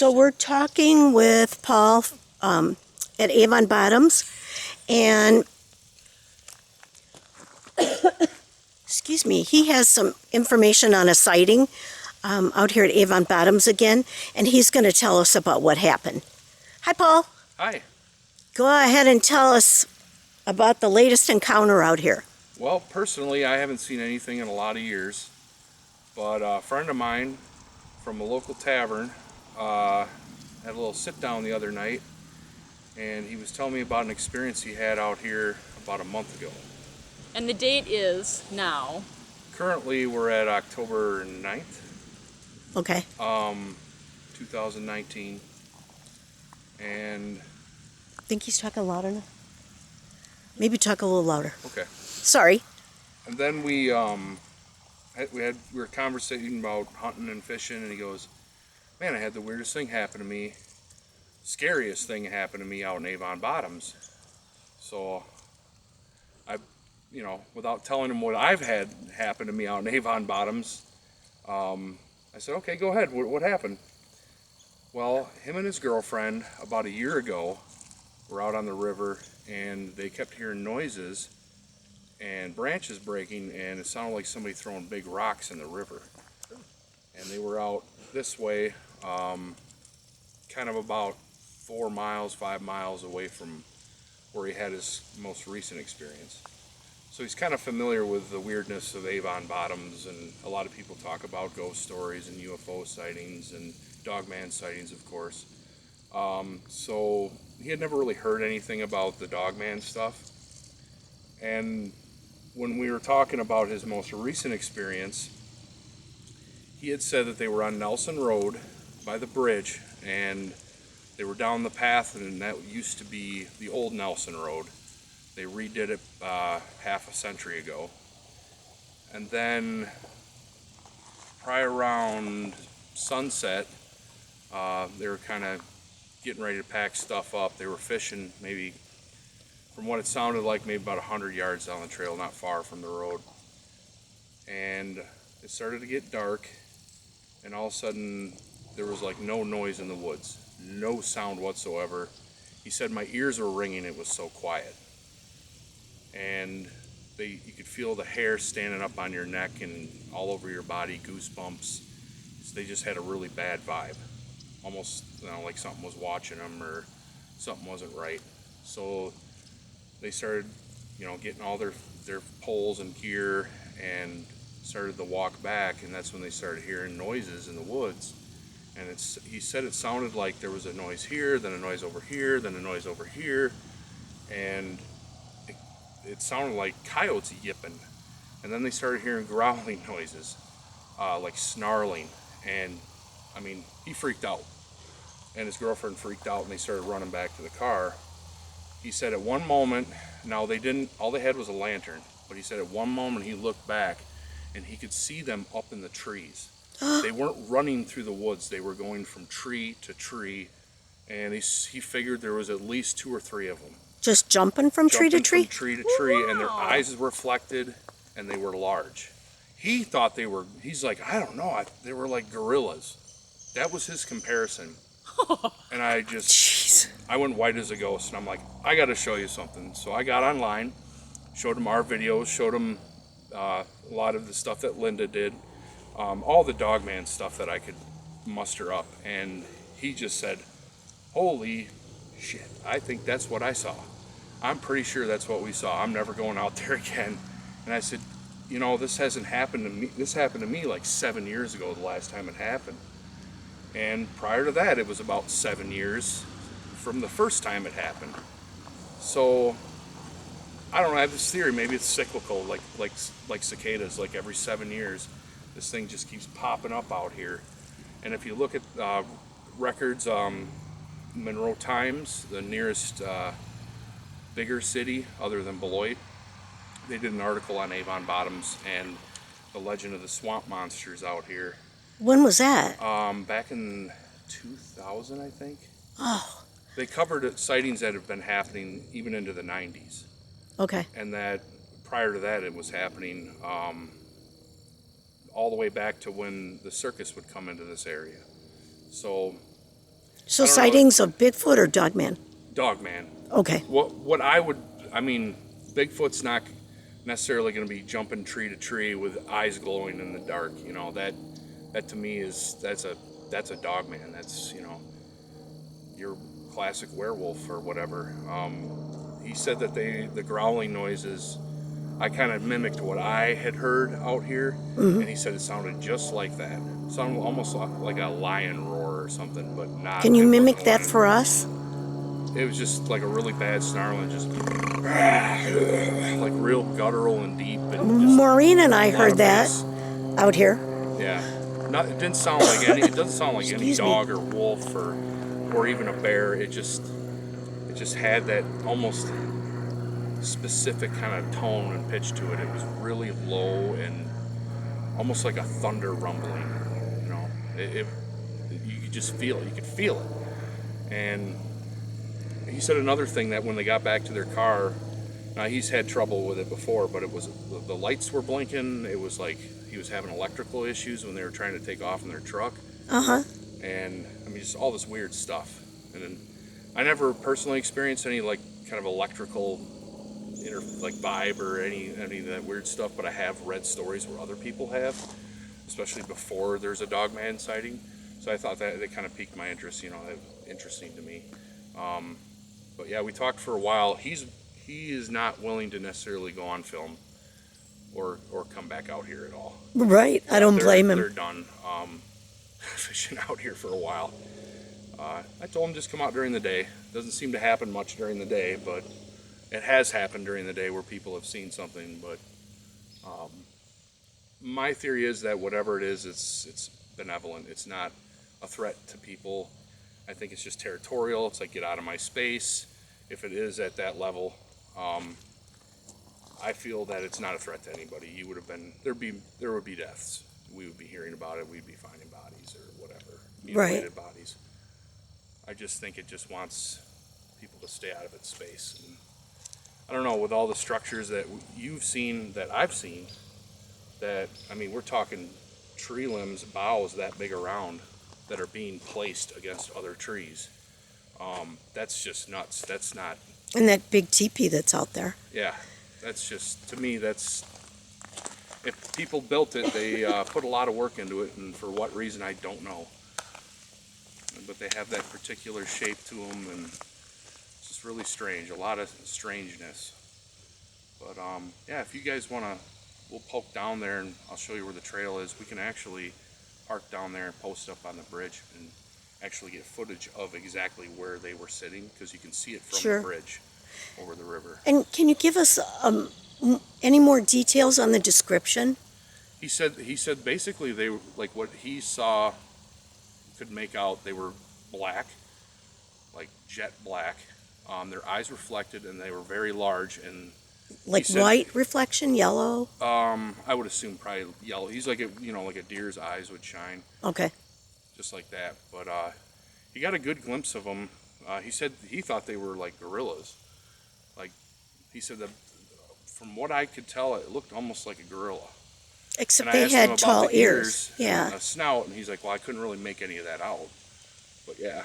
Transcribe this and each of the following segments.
So we're talking with Paul at Avon Bottoms, and excuse me, he has some information on a sighting out here at Avon Bottoms again, and he's going to tell us about what happened. Hi, Paul. Hi. Go ahead and tell us about the latest encounter out here. Well, personally, I haven't seen anything in a lot of years, but a friend of mine from a local tavern had a little sit down the other night, and he was telling me about an experience he had out here about a month ago. And the date is now. Currently, we're at October 9th, Okay. 2019, and I think he's talking loud enough. Maybe talk a little louder. okay. Sorry. And then we were conversating about hunting and fishing, and he goes, "Man, I had the weirdest thing happen to me, scariest thing happen to me out in Avon Bottoms." So without telling him what I've had happen to me out in Avon Bottoms, I said, "Okay, go ahead. What happened?" Well, him and his girlfriend about a year ago were out on the river, and they kept hearing noises and branches breaking, and it sounded like somebody throwing big rocks in the river. And they were out this way, kind of about 4 miles, 5 miles away from where he had his most recent experience. So he's kind of familiar with the weirdness of Avon Bottoms, and a lot of people talk about ghost stories and UFO sightings and Dogman sightings, of course. So he had never really heard anything about the Dogman stuff. And when we were talking about his most recent experience, he had said that they were on Nelson Road by the bridge, and they were down the path, and that used to be the old Nelson Road. They redid it half a century ago. And then probably around sunset, they were kind of getting ready to pack stuff up. They were fishing maybe, from what it sounded like, maybe about 100 yards down the trail, not far from the road. And it started to get dark, and all of a sudden there was like no noise in the woods, no sound whatsoever. He said my ears were ringing, it was so quiet. And you could feel the hair standing up on your neck and all over your body, goosebumps. So they just had a really bad vibe, almost like something was watching them or something wasn't right. So they started, getting all their poles and gear and started to walk back, and that's when they started hearing noises in the woods. And he said it sounded like there was a noise here, then a noise over here, then a noise over here, and it sounded like coyotes yipping. And then they started hearing growling noises, like snarling, and he freaked out, and his girlfriend freaked out, and they started running back to the car. He said at one moment, all they had was a lantern, but he said at one moment he looked back and he could see them up in the trees. They weren't running through the woods, they were going from tree to tree, and he figured there was at least 2 or 3 of them. Just jumping from tree to tree? From tree to tree, and their eyes were reflected, and they were large. He thought he's like, I don't know, they were like gorillas. That was his comparison. And I went white as a ghost, and I'm like, I got to show you something. So I got online, showed him our videos, showed him a lot of the stuff that Linda did, all the Dogman stuff that I could muster up, and he just said, holy shit, I think that's what I saw. I'm pretty sure that's what we saw. I'm never going out there again. And I said, this hasn't happened to me. This happened to me like 7 years ago, the last time it happened. And prior to that, it was about 7 years from the first time it happened. So I don't know, I have this theory, maybe it's cyclical, like cicadas, like every 7 years, this thing just keeps popping up out here. And if you look at records, Monroe Times, the nearest bigger city other than Beloit, they did an article on Avon Bottoms and the legend of the swamp monsters out here. When was that? Back in 2000, I think. Oh. They covered sightings that have been happening even into the 90s. Okay. And that prior to that, it was happening all the way back to when the circus would come into this area. So So I don't know. sightings of Bigfoot or Dogman? Dogman. Okay. What I would, I mean, Bigfoot's not necessarily going to be jumping tree to tree with eyes glowing in the dark. You know, that to me is that's a Dogman. That's, you know, your classic werewolf or whatever. He said that the growling noises, I kind of mimicked what I had heard out here, and he said it sounded just like that. It sounded almost like a lion roar or something, but not. Can you It wasn't mimic a that lion. for us? It was just like a really bad snarling, just like real guttural and deep, and just Maureen and I a lot heard of that bass. out here. Yeah, not. It didn't sound like any. It doesn't sound like any Excuse me. dog or wolf or even a bear. It just had that almost specific kind of tone and pitch to it. It was really low and almost like a thunder rumbling. You know, you could just feel it. You could feel it. And he said another thing, that when they got back to their car, now he's had trouble with it before, but it was the lights were blinking. It was like he was having electrical issues when they were trying to take off in their truck. Uh-huh. And I mean, just all this weird stuff. And then I never personally experienced any like kind of electrical like vibe or any of that weird stuff, but I have read stories where other people have, especially before there's a Dogman sighting. So I thought that kind of piqued my interest. You know, interesting to me. But yeah, we talked for a while. He is not willing to necessarily go on film or come back out here at all. Right. I don't blame They're him. done fishing out here for a while. I told him just come out during the day. Doesn't seem to happen much during the day, but it has happened during the day where people have seen something. But my theory is that whatever it is, it's benevolent. It's not a threat to people. I think it's just territorial. It's like, get out of my space. If it is at that level, I feel that it's not a threat to anybody. You would have been there would be deaths. We would be hearing about it. We'd be finding bodies or whatever, mutilated bodies. I just think it just wants people to stay out of its space. And I don't know, with all the structures that you've seen, that I've seen, that, I mean, we're talking tree limbs, boughs that big around that are being placed against other trees. That's just nuts. That's not. And that big teepee that's out there. Yeah, that's just, to me, that's, if people built it, they put a lot of work into it, and for what reason, I don't know. But they have that particular shape to them, and it's just really strange. A lot of strangeness. But yeah, if you guys want to, we'll poke down there, and I'll show you where the trail is. We can actually park down there and post up on the bridge and actually get footage of exactly where they were sitting, because you can see it from the bridge over the river. And can you give us any more details on the description? He said basically they, like what he saw, could make out, they were black, like jet black. Their eyes reflected, and they were very large, and Like said, white reflection, yellow? I would assume probably yellow. He's like like a deer's eyes would shine. Okay. Just like that. But he got a good glimpse of them. He said he thought they were like gorillas. Like, he said that from what I could tell, it looked almost like a gorilla. Except And I they asked him had about tall the ears. Yeah. and a snout, and he's like, well, I couldn't really make any of that out. But yeah,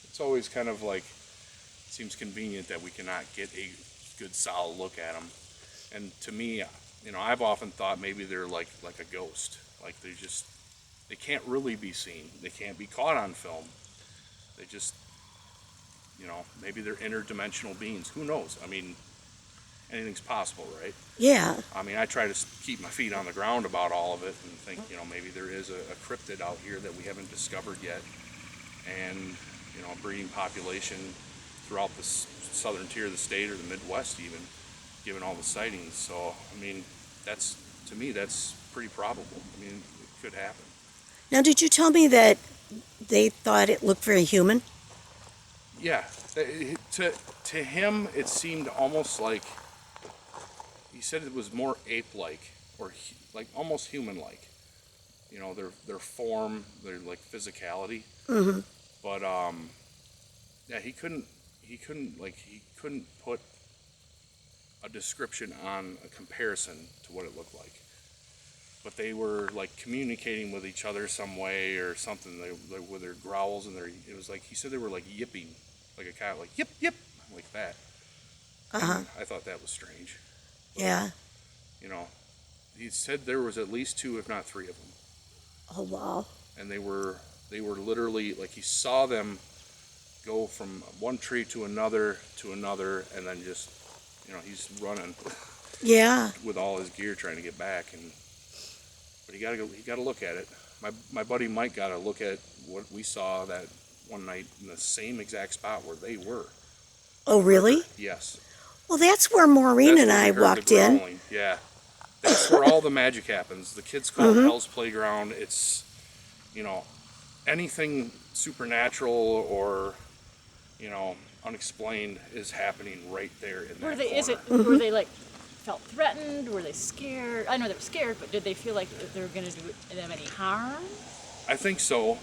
it's always kind of like, it seems convenient that we cannot get a good solid look at them. And to me, I've often thought maybe they're like a ghost. Like they can't really be seen. They can't be caught on film. They just, maybe they're interdimensional beings. Who knows? I mean, anything's possible, right? Yeah. I mean, I try to keep my feet on the ground about all of it and think, maybe there is a cryptid out here that we haven't discovered yet. And, a breeding population throughout the southern tier of the state, or the Midwest even, given all the sightings. So, I mean, to me, that's pretty probable. I mean, it could happen. Now, did you tell me that they thought it looked very human? Yeah. To him, it seemed almost like, he said it was more ape-like, or like almost human-like. Their form, their like physicality. Mm-hmm. But yeah, he couldn't put a description on a comparison to what it looked like. but they were like communicating with each other some way or something. They with their growls and it was like he said they were like yipping, like a cat, like yip yip, like that. And I thought that was strange. But, Yeah. You know, he said there was at least 2, if not 3 of them. Oh, wow. And they were literally like he saw them go from one tree to another, and then just, he's running Yeah. with all his gear trying to get back. But he got to look at it. My buddy Mike got to look at what we saw that one night in the same exact spot where they were. Oh, really? Yes. Well, that's where Maureen and I walked in. Growling. Yeah. That's where all the magic happens. The kids call it Hell's Playground. It's, anything supernatural or, unexplained is happening right there in that corner. Were they like felt threatened? Were they scared? I know they were scared, but did they feel like they were going to do them any harm? I think so.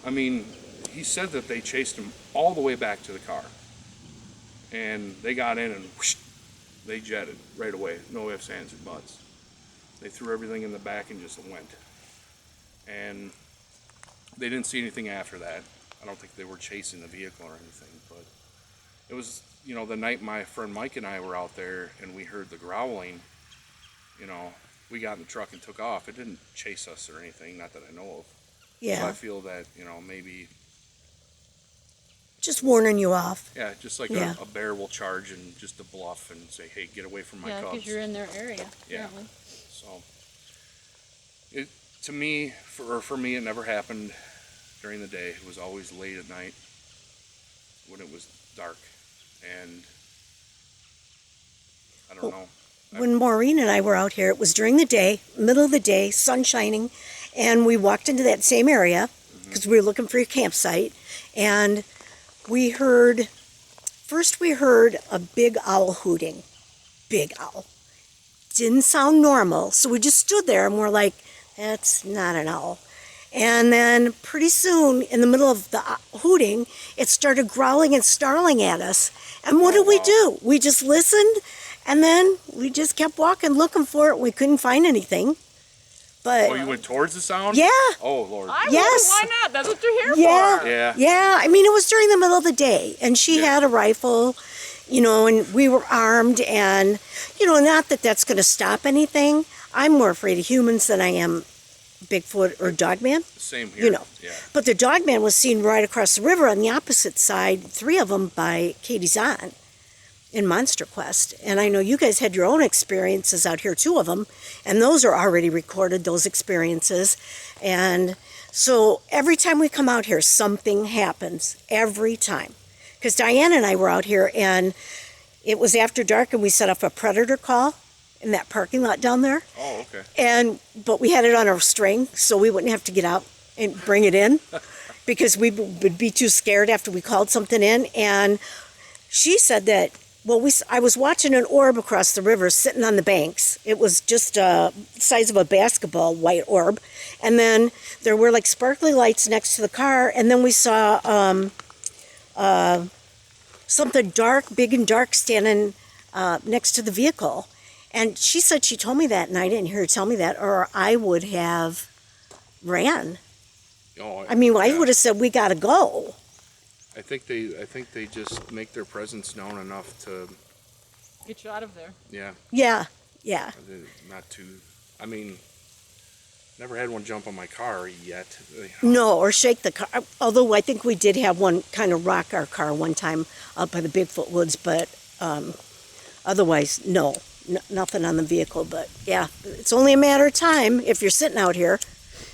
I mean, he said that they chased him all the way back to the car. And they got in and whoosh, they jetted right away. No ifs, ands, or buts. They threw everything in the back and just went. And they didn't see anything after that. I don't think they were chasing the vehicle or anything, but it was, the night my friend Mike and I were out there and we heard the growling, we got in the truck and took off. It didn't chase us or anything, not that I know of. Yeah. So I feel that, maybe... Just warning you off. Yeah, just like Yeah. a bear will charge and just a bluff and say, hey, get away from my Yeah, cubs. because you're in their area. Yeah. Apparently. So, to me, for me, it never happened during the day. It was always late at night when it was dark. And I don't know. When Maureen and I were out here, it was during the day, middle of the day, sun shining, and we walked into that same area because we were looking for your campsite, and first we heard a big owl hooting. Big owl. Didn't sound normal, so we just stood there and we're like, that's not an owl. And then pretty soon, in the middle of the hooting, it started growling and snarling at us. And what did we do? We just listened, and then we just kept walking, looking for it. We couldn't find anything. But Oh, you went towards the sound? yeah. Oh, Lord. Yes. Why not? That's what you're here Yeah. for. Yeah. Yeah. I mean, it was during the middle of the day, and she had a rifle, and we were armed, and, not that that's going to stop anything. I'm more afraid of humans than I am Bigfoot or Dogman. Same here. Yeah. But the Dogman was seen right across the river on the opposite side, 3 of them by Katie's aunt in Monster Quest. And I know you guys had your own experiences out here, 2 of them, and those are already recorded, those experiences. And so every time we come out here, something happens. Every time. Because Diane and I were out here, and it was after dark, and we set up a predator call in that parking lot down there. Oh, okay. But we had it on a string, so we wouldn't have to get out and bring it in because we would be too scared after we called something in. And she said that, I was watching an orb across the river sitting on the banks. It was just the size of a basketball, white orb. And then there were like sparkly lights next to the car. And then we saw something dark, big and dark, standing next to the vehicle. And she said she told me that, and I didn't hear her tell me that, or I would have ran. Oh, I mean, I would have said, we got to go. I think they just make their presence known enough to, Get you out of there. yeah, Yeah. not too, I mean, never had one jump on my car yet. No, or shake the car. Although I think we did have one kind of rock our car one time up by the Bigfoot Woods, but otherwise, no. Nothing on the vehicle, but yeah, it's only a matter of time if you're sitting out here,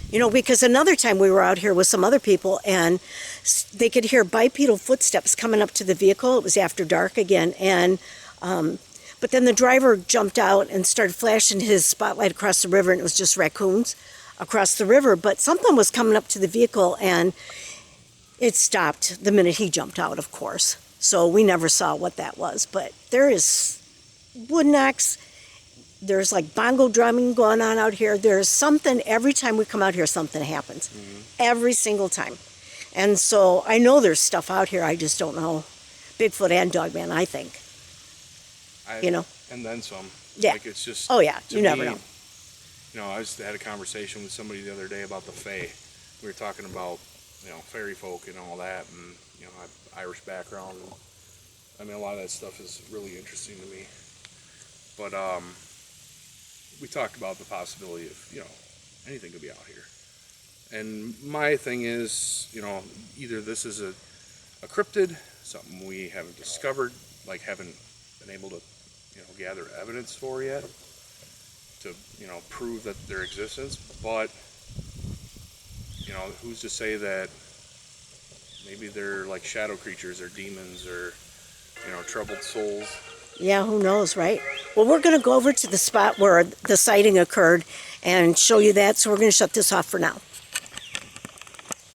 because another time we were out here with some other people and they could hear bipedal footsteps coming up to the vehicle. It was after dark again, and but then the driver jumped out and started flashing his spotlight across the river, and it was just raccoons across the river, but something was coming up to the vehicle and it stopped the minute he jumped out, of course, so we never saw what that was. But there is wood knocks, there's like bongo drumming going on out here. There's something, every time we come out here, something happens. Every single time. And so I know there's stuff out here, I just don't know. Bigfoot and Dogman, I think. And then some. Yeah. Like, it's just, Oh, yeah, to you never me, know. You know, I just had a conversation with somebody the other day about the Fae. We were talking about, you know, fairy folk and all that, and, you know, I have Irish background, and I mean, a lot of that stuff is really interesting to me. But, we talked about the possibility of, you know, anything could be out here. And my thing is, you know, either this is a cryptid, something we haven't discovered, like haven't been able to, you know, gather evidence for yet to, you know, prove that their existence. But, you know, who's to say that maybe they're like shadow creatures or demons or, you know, troubled souls. Yeah, who knows, right? Well, we're going to go over to the spot where the sighting occurred and show you that, so we're going to shut this off for now.